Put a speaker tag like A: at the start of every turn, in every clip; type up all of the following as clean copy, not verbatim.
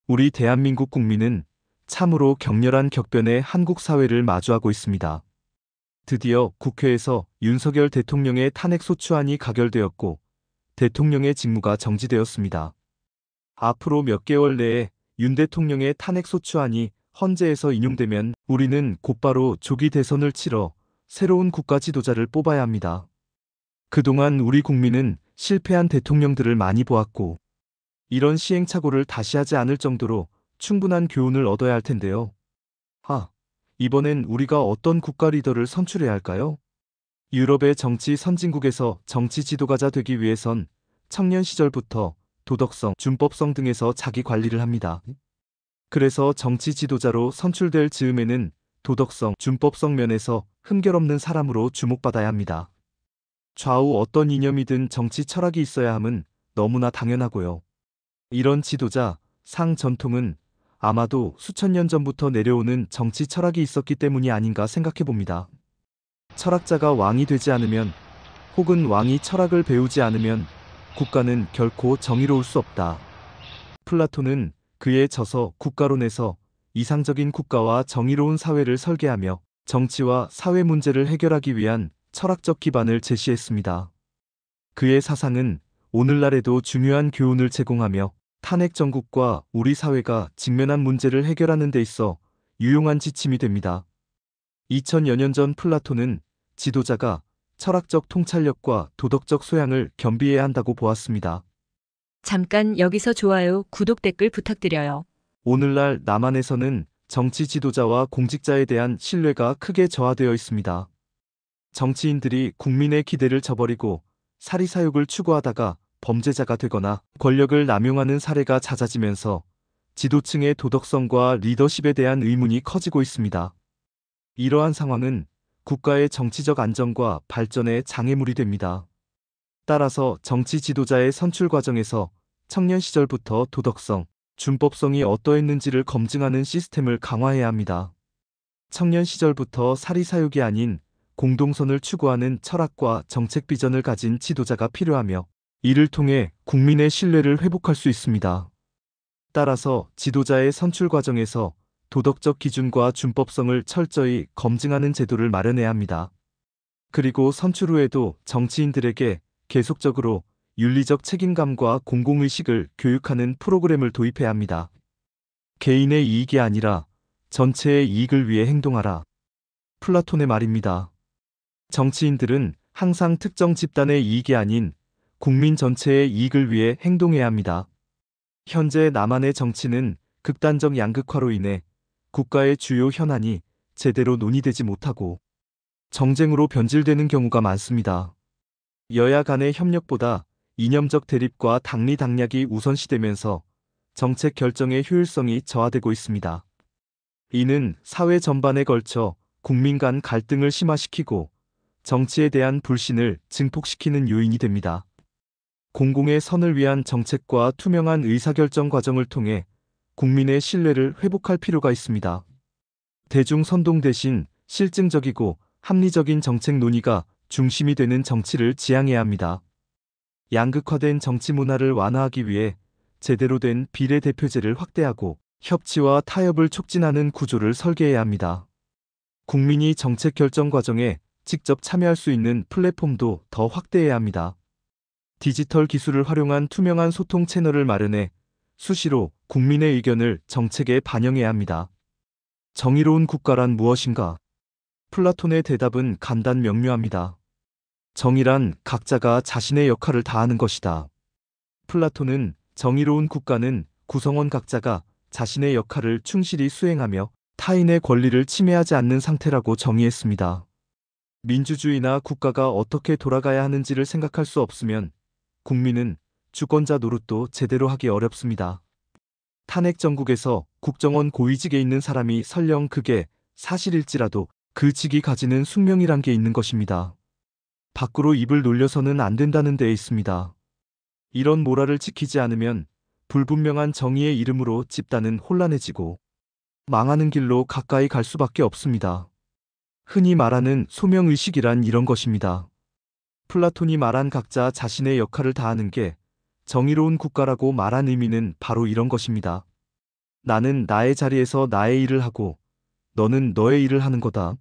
A: 우리 대한민국 국민은 참으로 격렬한 격변의 한국 사회를 마주하고 있습니다. 드디어 국회에서 윤석열 대통령의 탄핵소추안이 가결되었고 대통령의 직무가 정지되었습니다. 앞으로 몇 개월 내에 윤 대통령의 탄핵소추안이 헌재에서 인용되면 우리는 곧바로 조기 대선을 치러 새로운 국가 지도자를 뽑아야 합니다. 그동안 우리 국민은 실패한 대통령들을 많이 보았고 이런 시행착오를 다시 하지 않을 정도로 충분한 교훈을 얻어야 할 텐데요. 이번엔 우리가 어떤 국가 리더를 선출해야 할까요? 유럽의 정치 선진국에서 정치 지도가자 되기 위해선 청년 시절부터 도덕성, 준법성 등에서 자기 관리를 합니다. 그래서 정치 지도자로 선출될 즈음에는 도덕성, 준법성 면에서 흠결없는 사람으로 주목받아야 합니다. 좌우 어떤 이념이든 정치 철학이 있어야 함은 너무나 당연하고요. 이런 지도자, 상 전통은 아마도 수천 년 전부터 내려오는 정치 철학이 있었기 때문이 아닌가 생각해 봅니다. 철학자가 왕이 되지 않으면 혹은 왕이 철학을 배우지 않으면 국가는 결코 정의로울 수 없다. 플라톤은 그의 저서 국가론에서 이상적인 국가와 정의로운 사회를 설계하며 정치와 사회 문제를 해결하기 위한 철학적 기반을 제시했습니다. 그의 사상은 오늘날에도 중요한 교훈을 제공하며 탄핵 정국과 우리 사회가 직면한 문제를 해결하는 데 있어 유용한 지침이 됩니다. 2000여 년 전 플라톤은 지도자가 철학적 통찰력과 도덕적 소양을 겸비해야 한다고 보았습니다.
B: 잠깐 여기서 좋아요, 구독, 댓글 부탁드려요.
A: 오늘날 남한에서는 정치 지도자와 공직자에 대한 신뢰가 크게 저하되어 있습니다. 정치인들이 국민의 기대를 저버리고 사리사욕을 추구하다가 범죄자가 되거나 권력을 남용하는 사례가 잦아지면서 지도층의 도덕성과 리더십에 대한 의문이 커지고 있습니다. 이러한 상황은 국가의 정치적 안정과 발전에 장애물이 됩니다. 따라서 정치 지도자의 선출 과정에서 청년 시절부터 도덕성, 준법성이 어떠했는지를 검증하는 시스템을 강화해야 합니다. 청년 시절부터 사리사욕이 아닌 공동선을 추구하는 철학과 정책 비전을 가진 지도자가 필요하며 이를 통해 국민의 신뢰를 회복할 수 있습니다. 따라서 지도자의 선출 과정에서 도덕적 기준과 준법성을 철저히 검증하는 제도를 마련해야 합니다. 그리고 선출 후에도 정치인들에게 계속적으로 윤리적 책임감과 공공의식을 교육하는 프로그램을 도입해야 합니다. 개인의 이익이 아니라 전체의 이익을 위해 행동하라. 플라톤의 말입니다. 정치인들은 항상 특정 집단의 이익이 아닌 국민 전체의 이익을 위해 행동해야 합니다. 현재 남한의 정치는 극단적 양극화로 인해 국가의 주요 현안이 제대로 논의되지 못하고 정쟁으로 변질되는 경우가 많습니다. 여야 간의 협력보다 이념적 대립과 당리당략이 우선시되면서 정책 결정의 효율성이 저하되고 있습니다. 이는 사회 전반에 걸쳐 국민 간 갈등을 심화시키고 정치에 대한 불신을 증폭시키는 요인이 됩니다. 공공의 선을 위한 정책과 투명한 의사결정 과정을 통해 국민의 신뢰를 회복할 필요가 있습니다. 대중 선동 대신 실증적이고 합리적인 정책 논의가 중심이 되는 정치를 지향해야 합니다. 양극화된 정치 문화를 완화하기 위해 제대로 된 비례대표제를 확대하고 협치와 타협을 촉진하는 구조를 설계해야 합니다. 국민이 정책 결정 과정에 직접 참여할 수 있는 플랫폼도 더 확대해야 합니다. 디지털 기술을 활용한 투명한 소통 채널을 마련해 수시로 국민의 의견을 정책에 반영해야 합니다. 정의로운 국가란 무엇인가? 플라톤의 대답은 간단 명료합니다. 정의란 각자가 자신의 역할을 다하는 것이다. 플라톤은 정의로운 국가는 구성원 각자가 자신의 역할을 충실히 수행하며 타인의 권리를 침해하지 않는 상태라고 정의했습니다. 민주주의나 국가가 어떻게 돌아가야 하는지를 생각할 수 없으면 국민은 주권자 노릇도 제대로 하기 어렵습니다. 탄핵 정국에서 국정원 고위직에 있는 사람이 설령 그게 사실일지라도 그 직이 가지는 숙명이란 게 있는 것입니다. 밖으로 입을 놀려서는 안 된다는 데에 있습니다. 이런 모랄을 지키지 않으면 불분명한 정의의 이름으로 집단은 혼란해지고 망하는 길로 가까이 갈 수밖에 없습니다. 흔히 말하는 소명의식이란 이런 것입니다. 플라톤이 말한 각자 자신의 역할을 다하는 게 정의로운 국가라고 말한 의미는 바로 이런 것입니다. 나는 나의 자리에서 나의 일을 하고 너는 너의 일을 하는 거다.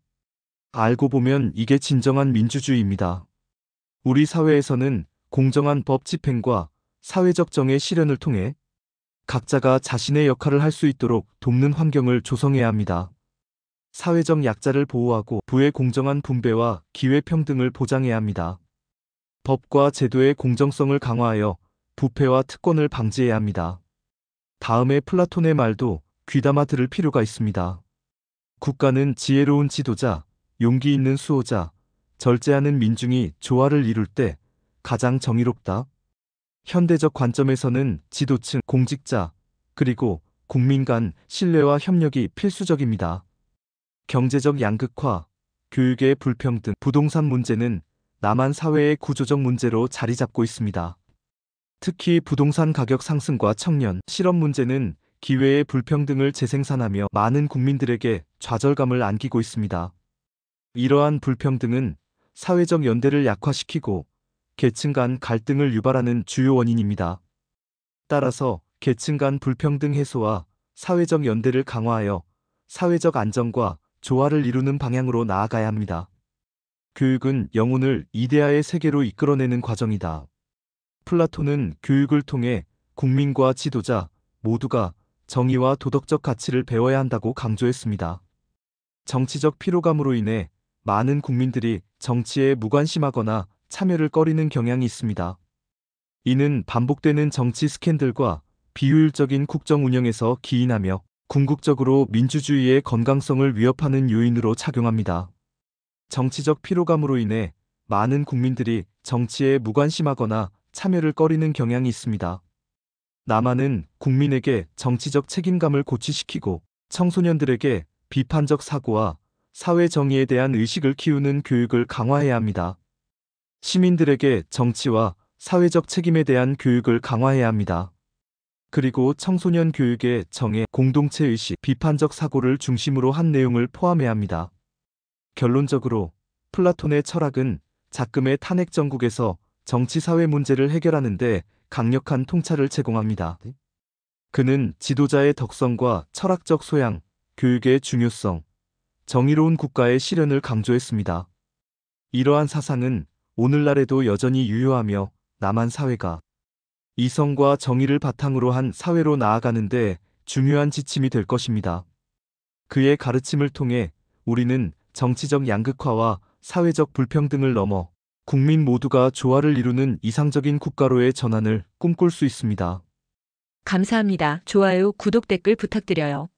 A: 알고 보면 이게 진정한 민주주의입니다. 우리 사회에서는 공정한 법 집행과 사회적 정의 실현을 통해 각자가 자신의 역할을 할 수 있도록 돕는 환경을 조성해야 합니다. 사회적 약자를 보호하고 부의 공정한 분배와 기회 평등을 보장해야 합니다. 법과 제도의 공정성을 강화하여 부패와 특권을 방지해야 합니다. 다음에 플라톤의 말도 귀담아 들을 필요가 있습니다. 국가는 지혜로운 지도자, 용기 있는 수호자, 절제하는 민중이 조화를 이룰 때 가장 정의롭다. 현대적 관점에서는 지도층, 공직자, 그리고 국민 간 신뢰와 협력이 필수적입니다. 경제적 양극화, 교육의 불평등, 부동산 문제는 남한 사회의 구조적 문제로 자리 잡고 있습니다. 특히 부동산 가격 상승과 청년, 실업 문제는 기회의 불평등을 재생산하며 많은 국민들에게 좌절감을 안기고 있습니다. 이러한 불평등은 사회적 연대를 약화시키고 계층 간 갈등을 유발하는 주요 원인입니다. 따라서 계층 간 불평등 해소와 사회적 연대를 강화하여 사회적 안정과 조화를 이루는 방향으로 나아가야 합니다. 교육은 영혼을 이데아의 세계로 이끌어내는 과정이다. 플라톤은 교육을 통해 국민과 지도자 모두가 정의와 도덕적 가치를 배워야 한다고 강조했습니다. 정치적 피로감으로 인해 많은 국민들이 정치에 무관심하거나 참여를 꺼리는 경향이 있습니다. 이는 반복되는 정치 스캔들과 비효율적인 국정 운영에서 기인하며 궁극적으로 민주주의의 건강성을 위협하는 요인으로 작용합니다. 정치적 피로감으로 인해 많은 국민들이 정치에 무관심하거나 참여를 꺼리는 경향이 있습니다. 남한은 국민에게 정치적 책임감을 고취시키고 청소년들에게 비판적 사고와 사회 정의에 대한 의식을 키우는 교육을 강화해야 합니다. 시민들에게 정치와 사회적 책임에 대한 교육을 강화해야 합니다. 그리고 청소년 교육의 정의, 공동체 의식, 비판적 사고를 중심으로 한 내용을 포함해야 합니다. 결론적으로 플라톤의 철학은 작금의 탄핵 정국에서 정치 사회 문제를 해결하는 데 강력한 통찰을 제공합니다. 그는 지도자의 덕성과 철학적 소양, 교육의 중요성, 정의로운 국가의 실현을 강조했습니다. 이러한 사상은 오늘날에도 여전히 유효하며 남한 사회가 이성과 정의를 바탕으로 한 사회로 나아가는 데 중요한 지침이 될 것입니다. 그의 가르침을 통해 우리는 정치적 양극화와 사회적 불평등을 넘어 국민 모두가 조화를 이루는 이상적인 국가로의 전환을 꿈꿀 수 있습니다.
B: 감사합니다. 좋아요, 구독, 댓글 부탁드려요.